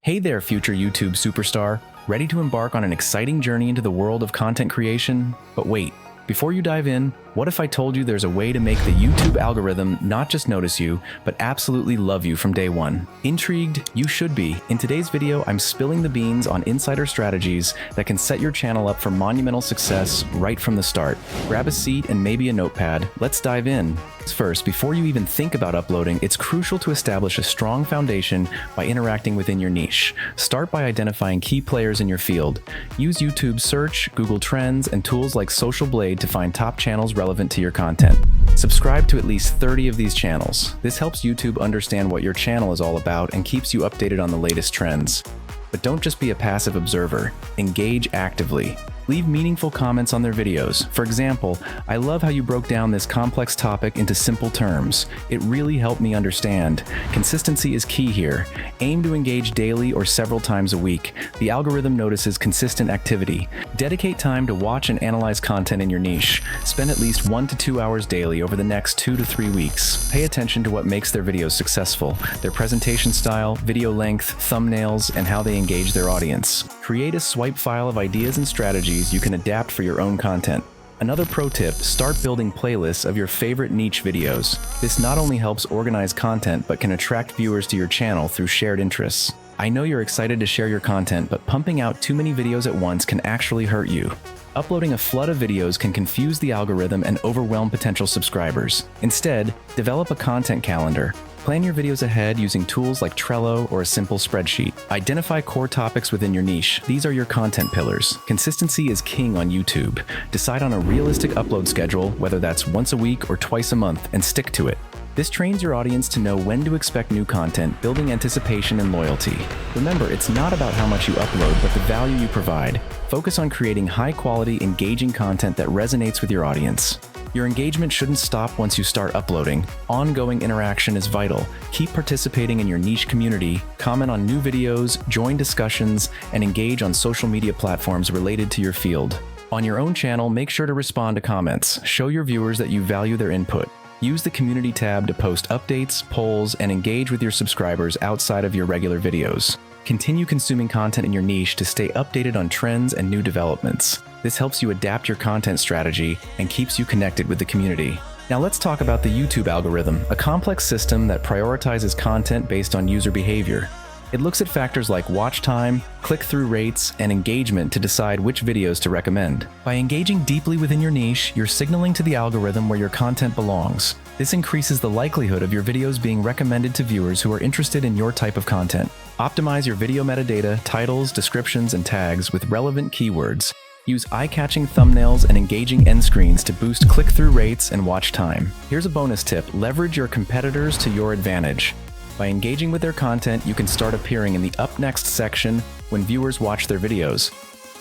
Hey there, future YouTube superstar. Ready to embark on an exciting journey into the world of content creation? But wait, before you dive in, what if I told you there's a way to make the YouTube algorithm not just notice you, but absolutely love you from day one? Intrigued? You should be. In today's video, I'm spilling the beans on insider strategies that can set your channel up for monumental success right from the start. Grab a seat and maybe a notepad. Let's dive in. First, before you even think about uploading, it's crucial to establish a strong foundation by interacting within your niche. Start by identifying key players in your field. Use YouTube search, Google Trends, and tools like Social Blade to find top channels relevant to your content. Subscribe to at least 30 of these channels. This helps YouTube understand what your channel is all about and keeps you updated on the latest trends. But don't just be a passive observer. Engage actively. Leave meaningful comments on their videos. For example, I love how you broke down this complex topic into simple terms. It really helped me understand. Consistency is key here. Aim to engage daily or several times a week. The algorithm notices consistent activity. Dedicate time to watch and analyze content in your niche. Spend at least 1 to 2 hours daily over the next 2 to 3 weeks. Pay attention to what makes their videos successful, their presentation style, video length, thumbnails, and how they engage their audience. Create a swipe file of ideas and strategies you can adapt for your own content. Another pro tip, start building playlists of your favorite niche videos. This not only helps organize content, but can attract viewers to your channel through shared interests. I know you're excited to share your content, but pumping out too many videos at once can actually hurt you. Uploading a flood of videos can confuse the algorithm and overwhelm potential subscribers. Instead, develop a content calendar. Plan your videos ahead using tools like Trello or a simple spreadsheet. Identify core topics within your niche. These are your content pillars. Consistency is king on YouTube. Decide on a realistic upload schedule, whether that's once a week or twice a month, and stick to it. This trains your audience to know when to expect new content, building anticipation and loyalty. Remember, it's not about how much you upload, but the value you provide. Focus on creating high-quality, engaging content that resonates with your audience. Your engagement shouldn't stop once you start uploading. Ongoing interaction is vital. Keep participating in your niche community, comment on new videos, join discussions, and engage on social media platforms related to your field. On your own channel, make sure to respond to comments. Show your viewers that you value their input. Use the community tab to post updates, polls, and engage with your subscribers outside of your regular videos. Continue consuming content in your niche to stay updated on trends and new developments. This helps you adapt your content strategy and keeps you connected with the community. Now let's talk about the YouTube algorithm, a complex system that prioritizes content based on user behavior. It looks at factors like watch time, click-through rates, and engagement to decide which videos to recommend. By engaging deeply within your niche, you're signaling to the algorithm where your content belongs. This increases the likelihood of your videos being recommended to viewers who are interested in your type of content. Optimize your video metadata, titles, descriptions, and tags with relevant keywords. Use eye-catching thumbnails and engaging end screens to boost click-through rates and watch time. Here's a bonus tip: leverage your competitors to your advantage. By engaging with their content, you can start appearing in the Up Next section when viewers watch their videos.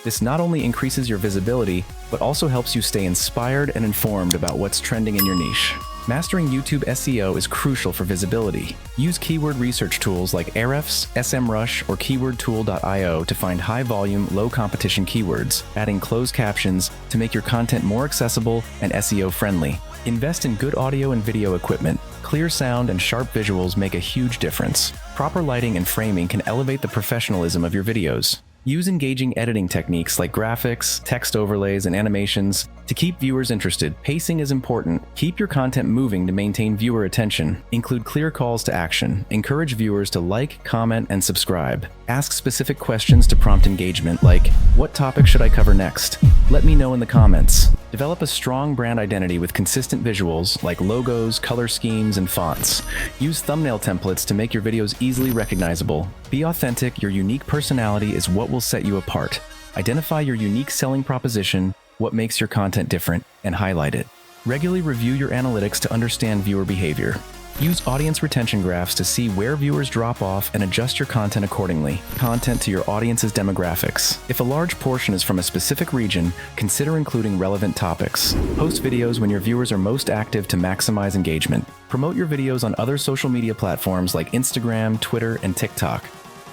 This not only increases your visibility, but also helps you stay inspired and informed about what's trending in your niche. Mastering YouTube SEO is crucial for visibility. Use keyword research tools like Ahrefs, SEMrush, or keywordtool.io to find high-volume, low-competition keywords, adding closed captions to make your content more accessible and SEO-friendly. Invest in good audio and video equipment. Clear sound and sharp visuals make a huge difference. Proper lighting and framing can elevate the professionalism of your videos. Use engaging editing techniques like graphics, text overlays, and animations to keep viewers interested. Pacing is important. Keep your content moving to maintain viewer attention. Include clear calls to action. Encourage viewers to like, comment, and subscribe. Ask specific questions to prompt engagement, like, "What topic should I cover next? Let me know in the comments." Develop a strong brand identity with consistent visuals like logos, color schemes, and fonts. Use thumbnail templates to make your videos easily recognizable. Be authentic. Your unique personality is what will set you apart. Identify your unique selling proposition, what makes your content different, and highlight it. Regularly review your analytics to understand viewer behavior. Use audience retention graphs to see where viewers drop off and adjust your content accordingly. Content to your audience's demographics. If a large portion is from a specific region, consider including relevant topics. Post videos when your viewers are most active to maximize engagement. Promote your videos on other social media platforms like Instagram, Twitter, and TikTok.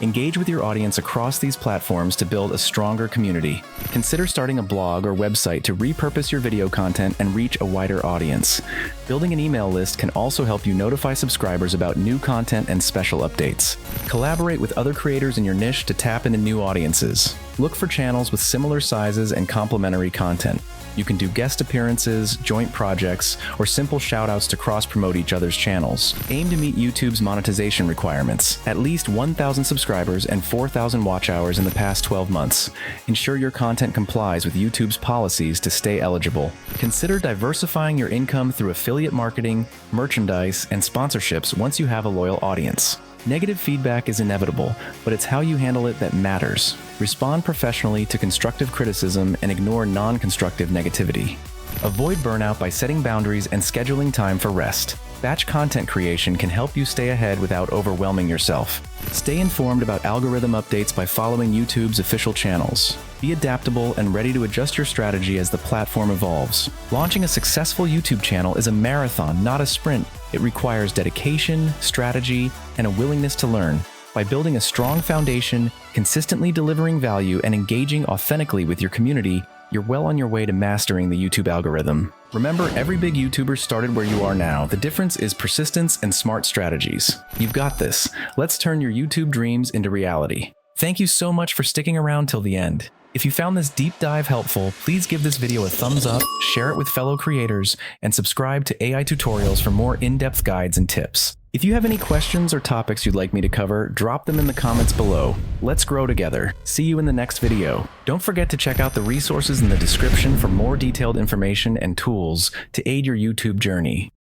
Engage with your audience across these platforms to build a stronger community. Consider starting a blog or website to repurpose your video content and reach a wider audience. Building an email list can also help you notify subscribers about new content and special updates. Collaborate with other creators in your niche to tap into new audiences. Look for channels with similar sizes and complementary content. You can do guest appearances, joint projects, or simple shoutouts to cross-promote each other's channels. Aim to meet YouTube's monetization requirements, at least 1,000 subscribers and 4,000 watch hours in the past 12 months. Ensure your content complies with YouTube's policies to stay eligible. Consider diversifying your income through affiliate marketing, merchandise, and sponsorships once you have a loyal audience. Negative feedback is inevitable, but it's how you handle it that matters. Respond professionally to constructive criticism and ignore non-constructive negativity. Avoid burnout by setting boundaries and scheduling time for rest. Batch content creation can help you stay ahead without overwhelming yourself. Stay informed about algorithm updates by following YouTube's official channels. Be adaptable and ready to adjust your strategy as the platform evolves. Launching a successful YouTube channel is a marathon, not a sprint. It requires dedication, strategy, and a willingness to learn. By building a strong foundation, consistently delivering value, and engaging authentically with your community, you're well on your way to mastering the YouTube algorithm. Remember, every big YouTuber started where you are now. The difference is persistence and smart strategies. You've got this. Let's turn your YouTube dreams into reality. Thank you so much for sticking around till the end. If you found this deep dive helpful, please give this video a thumbs up, share it with fellow creators, and subscribe to AI Tutorials for more in-depth guides and tips. If you have any questions or topics you'd like me to cover, drop them in the comments below. Let's grow together. See you in the next video. Don't forget to check out the resources in the description for more detailed information and tools to aid your YouTube journey.